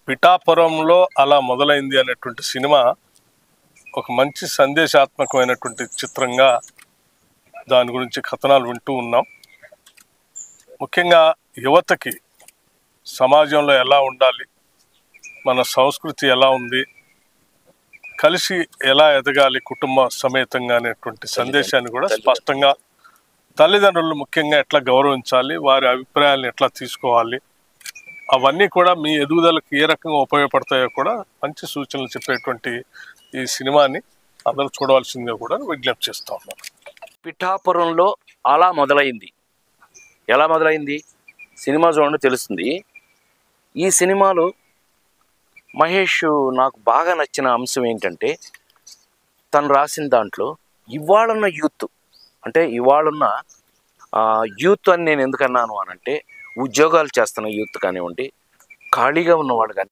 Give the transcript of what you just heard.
పిఠాపురంలో అలా మొదలైంది అనేటువంటి సినిమా ఒక మంచి సందేశాత్మకమైనటువంటి చిత్రంగా దాని గురించి కథనాలు వింటూ ఉన్నాం. ముఖ్యంగా యువతకి సమాజంలో ఎలా ఉండాలి, మన సంస్కృతి ఎలా ఉంది, కలిసి ఎలా ఎదగాలి కుటుంబ సమేతంగా అనేటువంటి సందేశాన్ని కూడా స్పష్టంగా తల్లిదండ్రులు ముఖ్యంగా ఎట్లా గౌరవించాలి, వారి అభిప్రాయాలను ఎట్లా తీసుకోవాలి, అవన్నీ కూడా మీ ఎదుగుదలకు ఏ రకంగా ఉపయోగపడతాయో కూడా మంచి సూచనలు చెప్పేటువంటి ఈ సినిమాని అందరూ చూడవలసిందిగా కూడా విజ్ఞప్తి చేస్తూ ఉన్నాను. పిఠాపురంలో అలా మొదలైంది. ఎలా మొదలైంది సినిమా చూడండి తెలుస్తుంది. ఈ సినిమాలో మహేష్ నాకు బాగా నచ్చిన అంశం ఏంటంటే తను రాసిన దాంట్లో ఇవాళన్న యూత్, అంటే ఇవాళన్న యూత్ అని నేను ఎందుకన్నాను అనంటే ఉద్యోగాలు చేస్తున్న యూత్ కానివ్వండి, ఖాళీగా ఉన్నవాడు కానీ